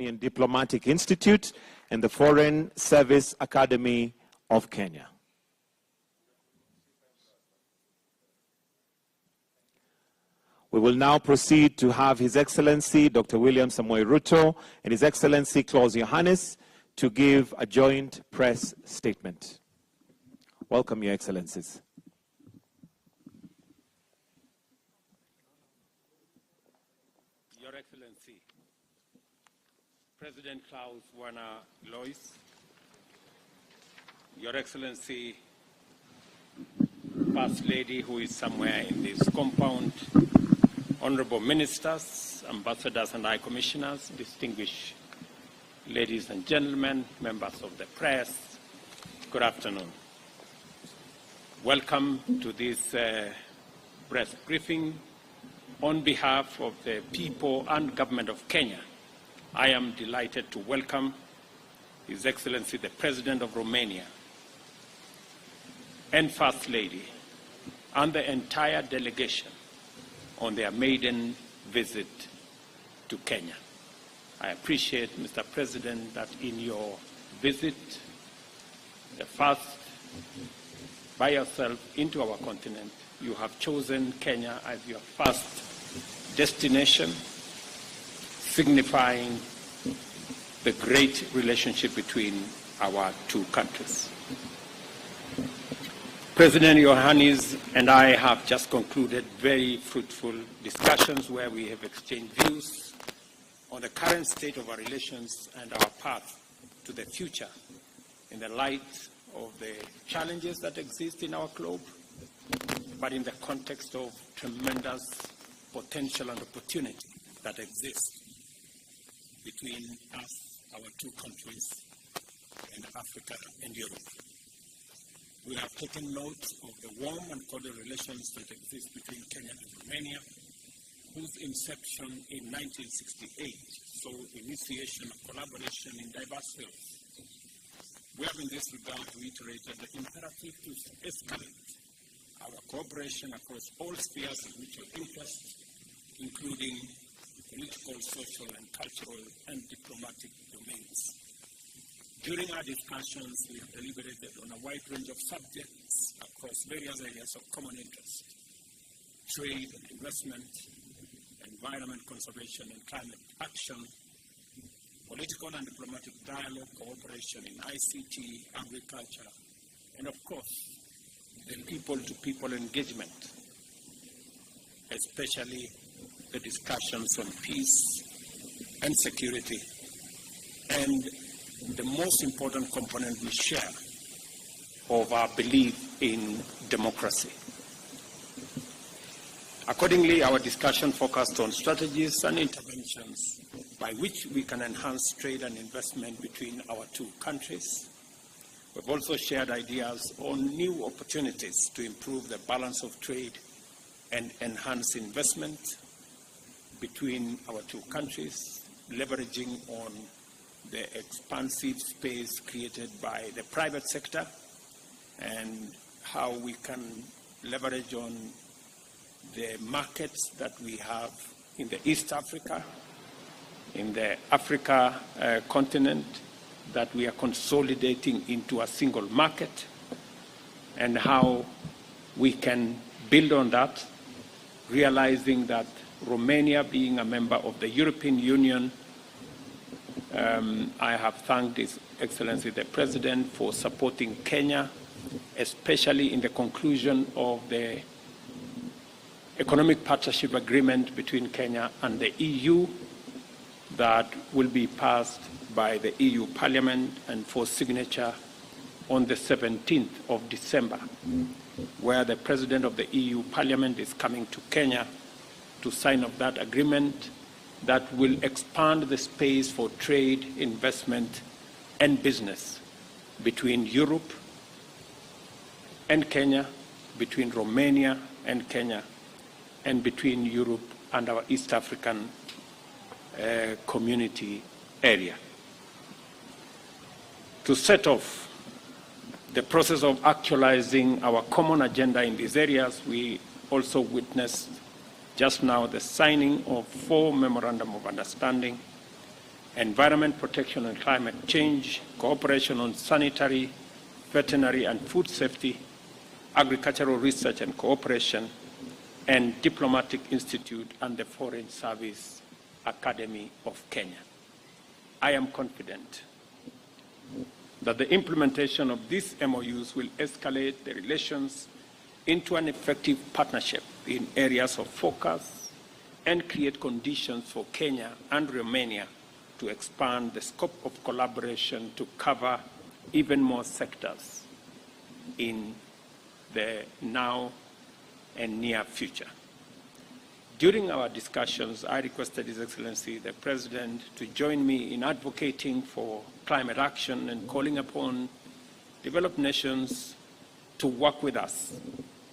Diplomatic Institute and the Foreign Service Academy of Kenya. We will now proceed to have His Excellency Dr. William Samoei Ruto and His Excellency Klaus Iohannis to give a joint press statement. Welcome, Your Excellencies. Your Excellency, President Klaus Iohannis, Your Excellency, First Lady who is somewhere in this compound, Honorable Ministers, Ambassadors and High Commissioners, distinguished ladies and gentlemen, members of the press, good afternoon. Welcome to this press briefing. On behalf of the people and government of Kenya, I am delighted to welcome His Excellency the President of Romania and First Lady and the entire delegation on their maiden visit to Kenya. I appreciate, Mr. President, that in your visit, the first by yourself into our continent, you have chosen Kenya as your first destination, signifying the great relationship between our two countries. President Iohannis and I have just concluded very fruitful discussions where we have exchanged views on the current state of our relations and our path to the future in the light of the challenges that exist in our globe, but in the context of tremendous potential and opportunity that exists between us, our two countries, and Africa and Europe. We have taken note of the warm and cordial relations that exist between Kenya and Romania, whose inception in 1968 saw initiation of collaboration in diverse fields. We have in this regard reiterated the imperative to escalate our cooperation across all spheres of mutual interest, including political, social, and cultural and diplomatic domains. During our discussions, we have deliberated on a wide range of subjects across various areas of common interest: trade and investment, environment conservation and climate action, political and diplomatic dialogue, cooperation in ICT, agriculture, and of course, the people-to-people engagement, especially the discussions on peace and security, and the most important component we share of our belief in democracy. Accordingly, our discussion focused on strategies and interventions by which we can enhance trade and investment between our two countries. We've also shared ideas on new opportunities to improve the balance of trade and enhance investment between our two countries, leveraging on the expansive space created by the private sector and how we can leverage on the markets that we have in the East Africa, in the Africa continent, that we are consolidating into a single market, and how we can build on that, realizing that Romania being a member of the European Union, I have thanked His Excellency the President for supporting Kenya, especially in the conclusion of the Economic Partnership Agreement between Kenya and the EU that will be passed by the EU Parliament and for signature on the 17th of December, where the President of the EU Parliament is coming to Kenya to sign off that agreement that will expand the space for trade, investment, and business between Europe and Kenya, between Romania and Kenya, and between Europe and our East African community area. To set off the process of actualizing our common agenda in these areas, we also witnessed just now the signing of 4 memorandum of understanding environment protection and climate change, cooperation on sanitary, veterinary and food safety, agricultural research and cooperation, and Diplomatic Institute and the Foreign Service Academy of Kenya. I am confident that the implementation of these MOUs will escalate the relations into an effective partnership in areas of focus and create conditions for Kenya and Romania to expand the scope of collaboration to cover even more sectors in the now and near future. During our discussions, I requested His Excellency the President to join me in advocating for climate action and calling upon developed nations to work with us.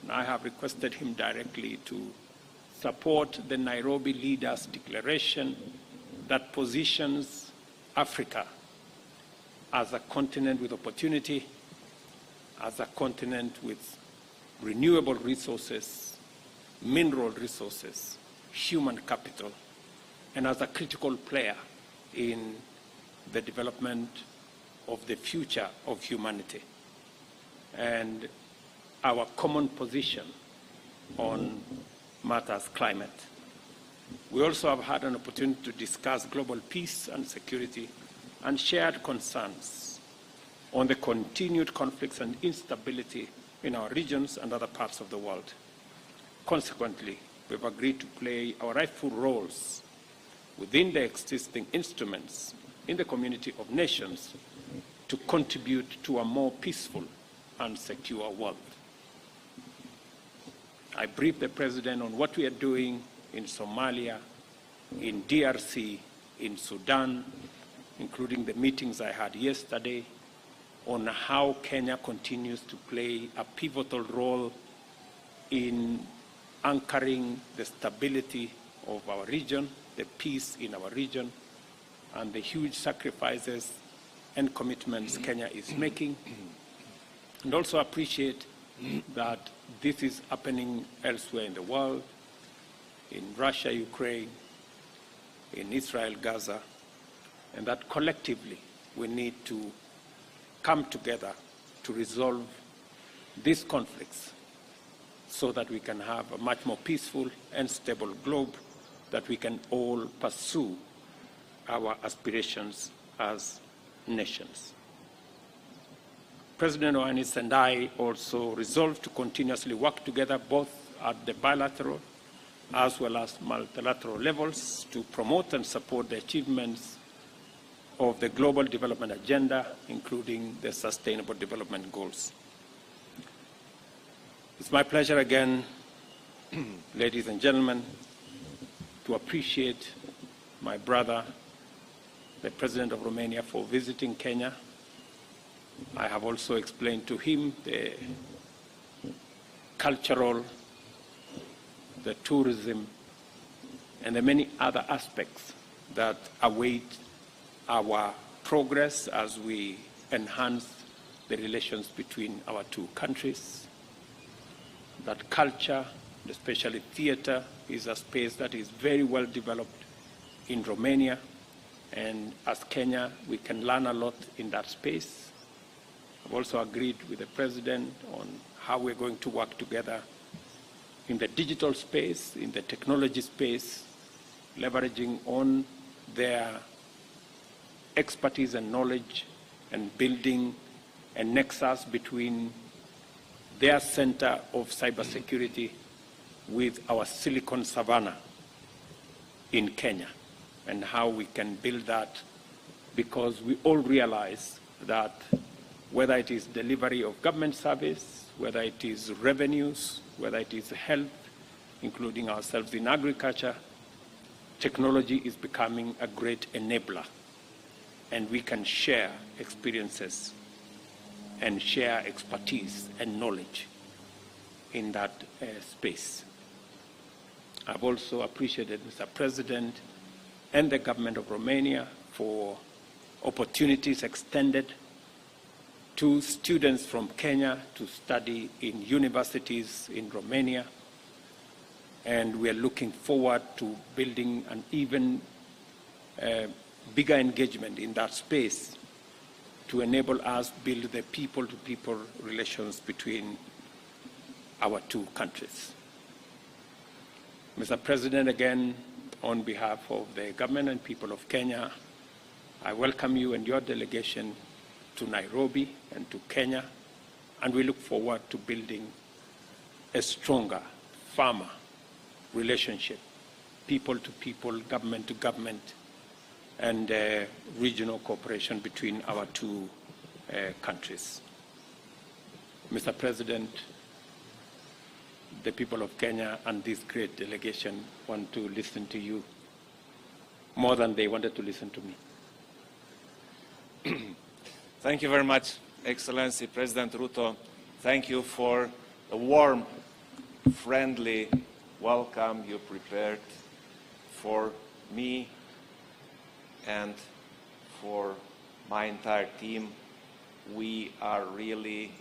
And I have requested him directly to support the Nairobi Leaders' Declaration that positions Africa as a continent with opportunity, as a continent with renewable resources, mineral resources, human capital, and as a critical player in the development of the future of humanity and our common position on matters climate. We also have had an opportunity to discuss global peace and security and shared concerns on the continued conflicts and instability in our regions and other parts of the world. Consequently, we've agreed to play our rightful roles within the existing instruments in the community of nations to contribute to a more peaceful and secure world. I briefed the President on what we are doing in Somalia, in DRC, in Sudan, including the meetings I had yesterday, on how Kenya continues to play a pivotal role in anchoring the stability of our region, the peace in our region, and the huge sacrifices and commitments Kenya is making. And also appreciate that this is happening elsewhere in the world, in Russia, Ukraine, in Israel, Gaza, and that collectively we need to come together to resolve these conflicts so that we can have a much more peaceful and stable globe that we can all pursue our aspirations as nations. President Iohannis and I also resolved to continuously work together both at the bilateral as well as multilateral levels to promote and support the achievements of the Global Development Agenda, including the Sustainable Development Goals. It's my pleasure again, ladies and gentlemen, to appreciate my brother, the President of Romania, for visiting Kenya. I have also explained to him the cultural, the tourism, and the many other aspects that await our progress as we enhance the relations between our two countries. That culture, especially theater, is a space that is very well developed in Romania, and as Kenya, we can learn a lot in that space. I've also agreed with the President on how we're going to work together in the digital space, in the technology space, leveraging on their expertise and knowledge and building a nexus between their center of cybersecurity with our Silicon Savannah in Kenya, and how we can build that, because we all realize that whether it is delivery of government service, whether it is revenues, whether it is health, including ourselves in agriculture, technology is becoming a great enabler, and we can share experiences and share expertise and knowledge in that space. I've also appreciated Mr. President and the government of Romania for opportunities extended to students from Kenya to study in universities in Romania. And we are looking forward to building an even bigger engagement in that space to enable us build the people-to-people relations between our two countries. Mr. President, again, on behalf of the government and people of Kenya, I welcome you and your delegation to Nairobi and to Kenya, and we look forward to building a stronger, firmer relationship, people to people, government to government, and regional cooperation between our two countries. Mr. President, the people of Kenya and this great delegation want to listen to you more than they wanted to listen to me. Thank you very much, Excellency President Ruto. Thank you for the warm, friendly welcome you prepared for me and for my entire team. We are really